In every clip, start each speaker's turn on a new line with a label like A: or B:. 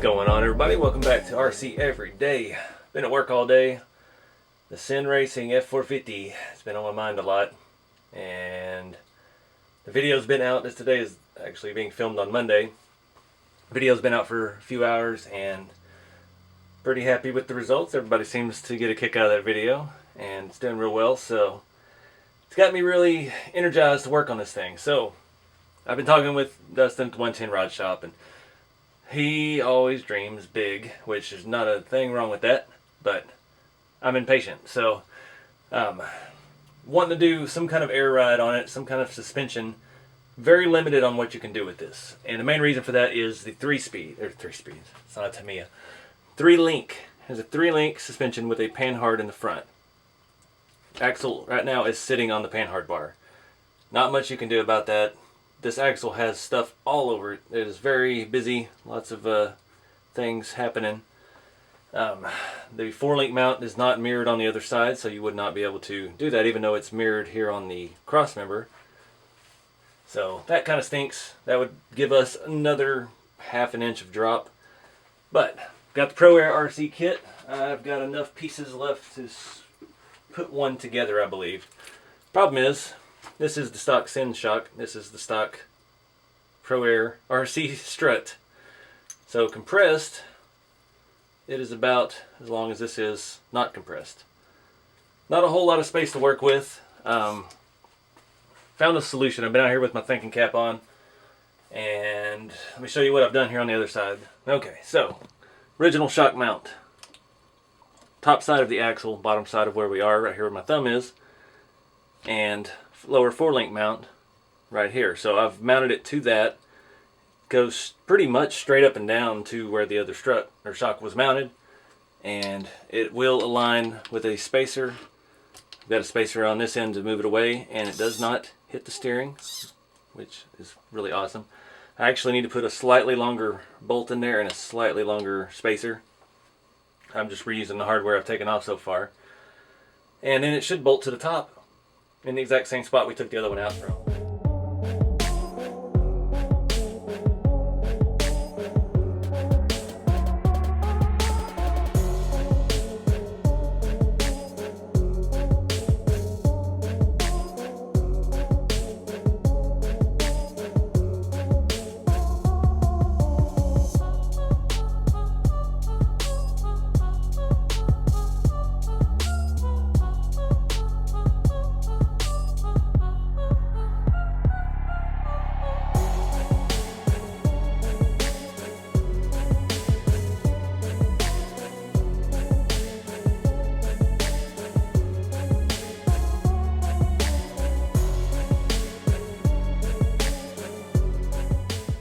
A: going on, everybody? Welcome back to RC Every Day. Been at work all day. The Cen F450 has been on my mind a lot, and the video's been out. This today is actually being filmed on Monday. The video's been out for a few hours, and pretty happy with the results. Everybody seems to get a kick out of that video, and it's doing real well. So it's got me really energized to work on this thing. So I've been talking with Dustin at the 110 Rod Shop, and he always dreams big, which is not a thing wrong with that, but I'm impatient. So, wanting to do some kind of air ride on it, some kind of suspension, very limited on what you can do with this. And the main reason for that is the 3-speed, it's not a Tamiya. 3-link, has a 3-link suspension with a panhard in the front. Axle right now is sitting on the panhard bar. Not much you can do about that. This axle has stuff all over it. It is very busy, lots of things happening. The 4-link mount is not mirrored on the other side, so you would not be able to do that, even though it's mirrored here on the cross member. So that kind of stinks. That would give us another ½ an inch of drop. But got the Proairrc kit. I've got enough pieces left to put one together, I believe. Problem is, this is the stock Cen shock. This is the stock Proairrc strut. So compressed, it is about as long as this is not compressed. Not a whole lot of space to work with. Found a solution. I've been out here with my thinking cap on, and let me show you what I've done here on the other side. Okay, so original shock mount. Top side of the axle, bottom side of where we are, right here where my thumb is, and lower 4-link mount right here. So I've mounted it to that. Goes pretty much straight up and down to where the other strut or shock was mounted, and it will align with a spacer. I've got a spacer on this end to move it away, and it does not hit the steering, which is really awesome. I actually need to put a slightly longer bolt in there and a slightly longer spacer. I'm just reusing the hardware I've taken off so far, and then it should bolt to the top in the exact same spot we took the other one out from.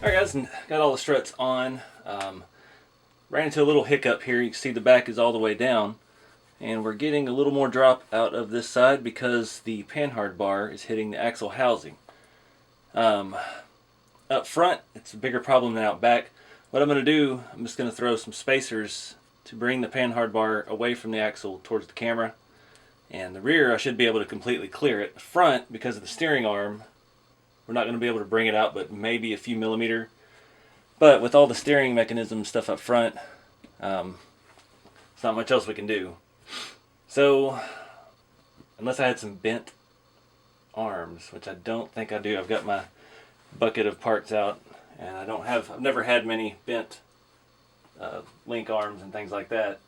A: Alright guys, got all the struts on. Ran into a little hiccup here. You can see the back is all the way down, and we're getting a little more drop out of this side because the panhard bar is hitting the axle housing. Up front, it's a bigger problem than out back. What I'm going to do, I'm just going to throw some spacers to bring the panhard bar away from the axle towards the camera. And the rear, I should be able to completely clear it. The front, because of the steering arm, we're not going to be able to bring it out, but maybe a few millimeter. But with all the steering mechanism stuff up front, there's not much else we can do. So, unless I had some bent arms, which I don't think I do. I've got my bucket of parts out, and I've never had many bent link arms and things like that.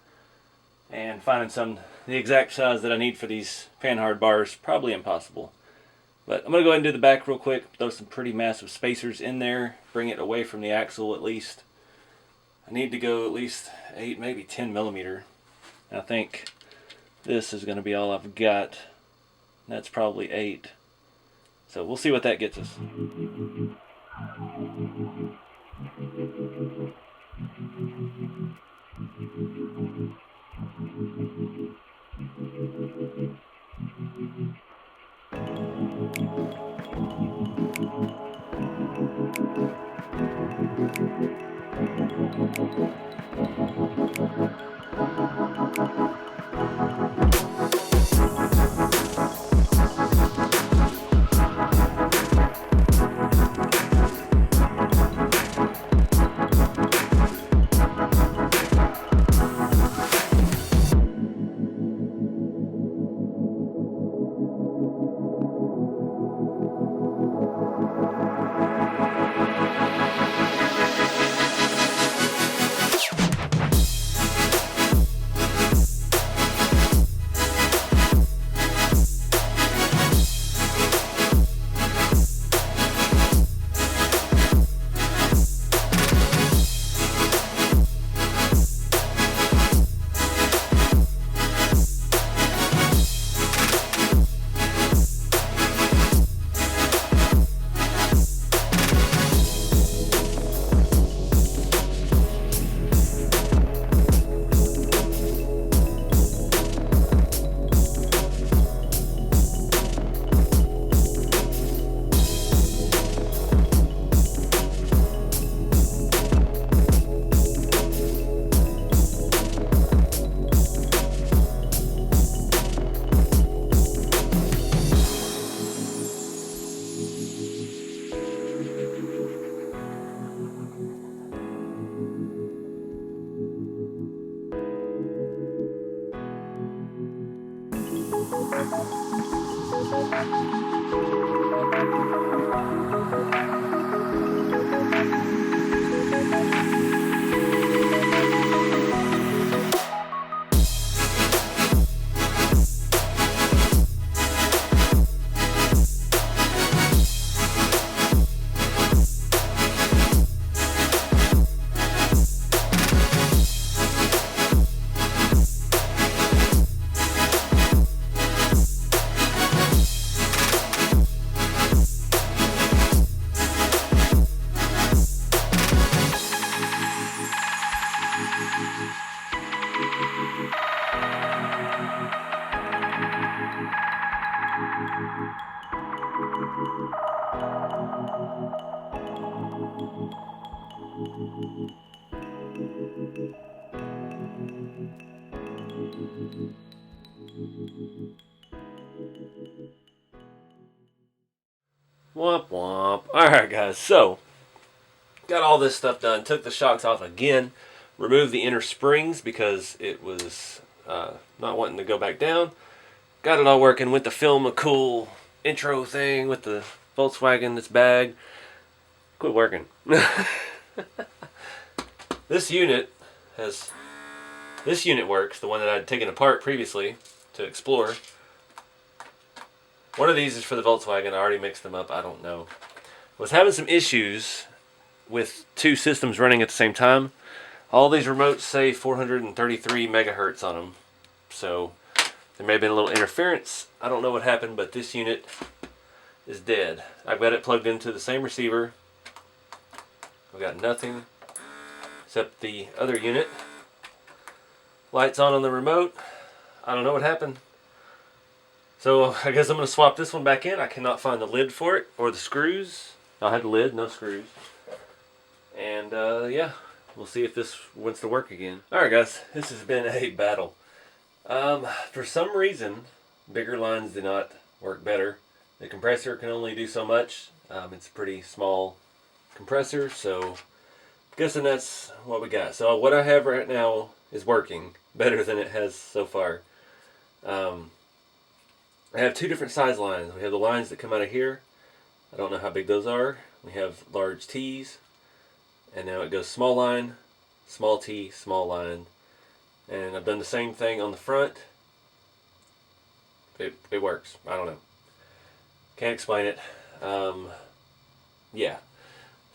A: And finding the exact size that I need for these panhard bars, probably impossible. But I'm going to go ahead and do the back real quick, throw some pretty massive spacers in there, bring it away from the axle at least. I need to go at least 8, maybe 10 millimeter. And I think this is going to be all I've got. That's probably 8. So we'll see what that gets us.
B: Womp womp. Alright guys, so got all this stuff done. Took the shocks off again. Removed the inner springs because it was not wanting to go back down. Got it all working. Went to film a cool intro thing with the Volkswagen, this bag. Quit working. This unit works, the one that I'd taken apart previously to explore. One of these is for the Volkswagen. I already mixed them up. I don't know. I was having some issues with two systems running at the same time. All these remotes say 433 megahertz on them. So there may have been a little interference. I don't know what happened, but this unit is dead. I've got it plugged into the same receiver. I've got nothing except the other unit. Lights on the remote. I don't know what happened. So I guess I'm going to swap this one back in. I cannot find the lid for it or the screws. I had the lid, no screws. And yeah, we'll see if this wants to work again. Alright guys, this has been a battle. For some reason, bigger lines do not work better. The compressor can only do so much. It's a pretty small compressor, so I'm guessing that's what we got. So what I have right now is working better than it has so far. I have two different size lines. We have the lines that come out of here. I don't know how big those are. We have large T's, and now it goes small line, small T, small line. And I've done the same thing on the front. It works. I don't know. Can't explain it. Yeah.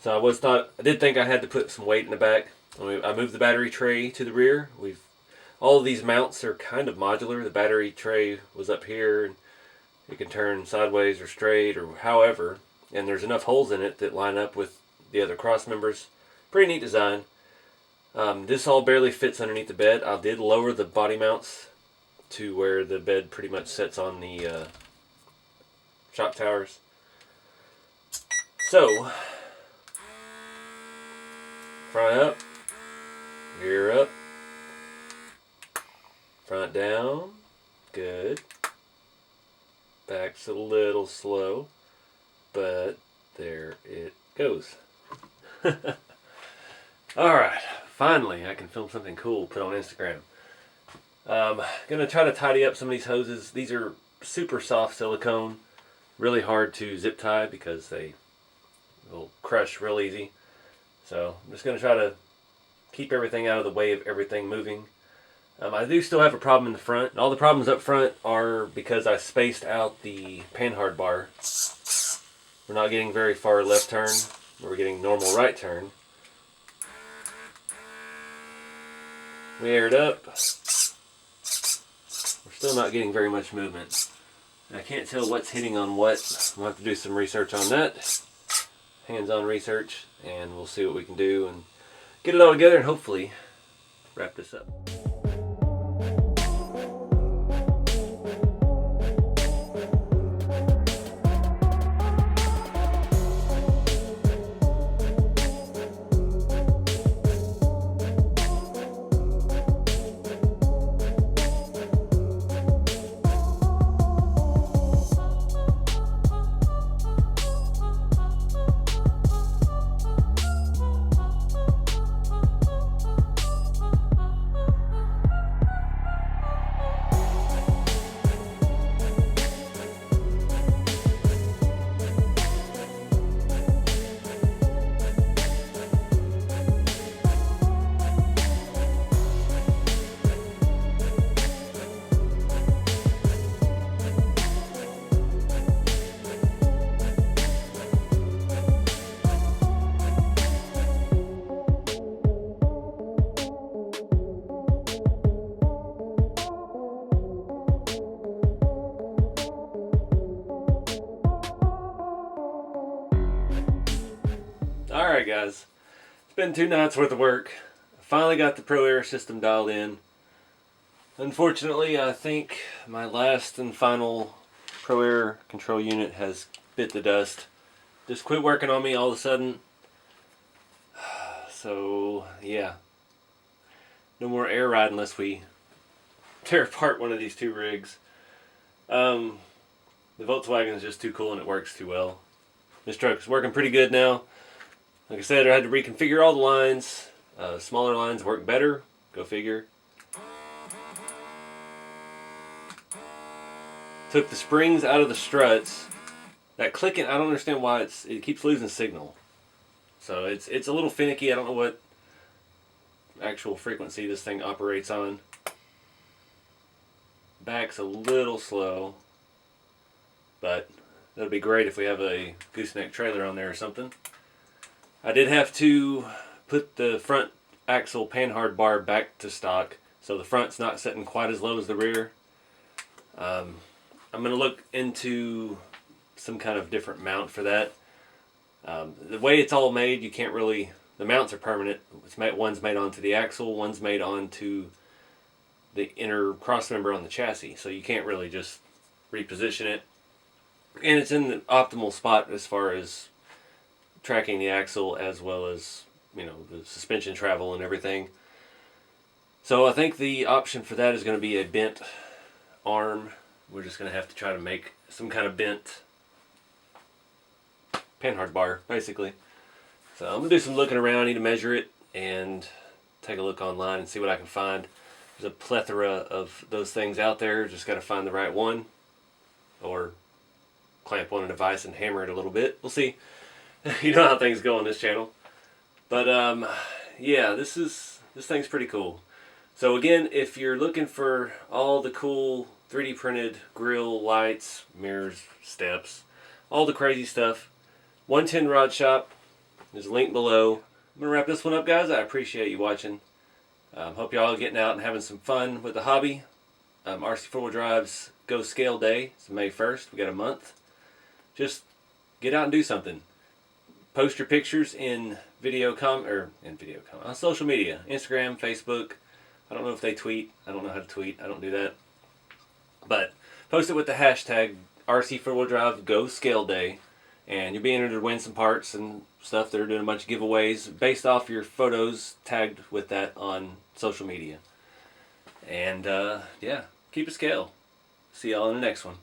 B: So I did think I had to put some weight in the back. I moved the battery tray to the rear. All of these mounts are kind of modular. The battery tray was up here, and it can turn sideways or straight or however. And there's enough holes in it that line up with the other cross members. Pretty neat design. This all barely fits underneath the bed. I did lower the body mounts to where the bed pretty much sits on the shock towers. So, front up, rear up, front down, good. Back's a little slow, but there it goes. Alright, finally I can film something cool, put on Instagram. Gonna try to tidy up some of these hoses. These are super soft silicone, really hard to zip tie because they will crush real easy. So I'm just gonna try to keep everything out of the way of everything moving. I do still have a problem in the front. And all the problems up front are because I spaced out the panhard bar. We're not getting very far left turn. We're getting normal right turn. We air it up. We're still not getting very much movement. I can't tell what's hitting on what. We'll have to do some research on that. Hands-on research, and we'll see what we can do and get it all together and hopefully wrap this up. Alright guys, it's been 2 nights worth of work. I finally got the Proairrc system dialed in. Unfortunately, I think my last and final Proairrc control unit has bit the dust. Just quit working on me all of a sudden. So, yeah. No more air ride unless we tear apart one of these 2 rigs. The Volkswagen is just too cool and it works too well. This truck is working pretty good now. Like I said, I had to reconfigure all the lines. Smaller lines work better. Go figure. Took the springs out of the struts. That clicking, I don't understand why it keeps losing signal. So it's a little finicky. I don't know what actual frequency this thing operates on. Back's a little slow, but that'd be great if we have a gooseneck trailer on there or something. I did have to put the front axle panhard bar back to stock, so the front's not sitting quite as low as the rear. I'm going to look into some kind of different mount for that. The way it's all made, you can't really... The mounts are permanent. One's made onto the axle, one's made onto the inner crossmember on the chassis, so you can't really just reposition it. And it's in the optimal spot as far as tracking the axle as well as, you know, the suspension travel and everything. So I think the option for that is going to be a bent arm. We're just going to have to try to make some kind of bent panhard bar, basically. So I'm going to do some looking around. I need to measure it and take a look online and see what I can find. There's a plethora of those things out there. Just got to find the right one, or clamp one in a vise and hammer it a little bit. We'll see. You know how things go on this channel. But yeah, this thing's pretty cool. So again, if you're looking for all the cool 3D printed grill, lights, mirrors, steps, all the crazy stuff, 110 Rod Shop. There's a link below. I'm going to wrap this one up, guys. I appreciate you watching. Hope y'all are getting out and having some fun with the hobby. RC 4-wheel drive's Go Scale Day. It's May 1st. We got a month. Just get out and do something. Post your pictures on social media, Instagram, Facebook. I don't know if they tweet. I don't know how to tweet. I don't do that. But post it with the hashtag RC 4-wheel drive Go Scale Day, and you'll be entered to win some parts and stuff. They're doing a bunch of giveaways based off your photos tagged with that on social media. And yeah, keep a scale. See y'all in the next one.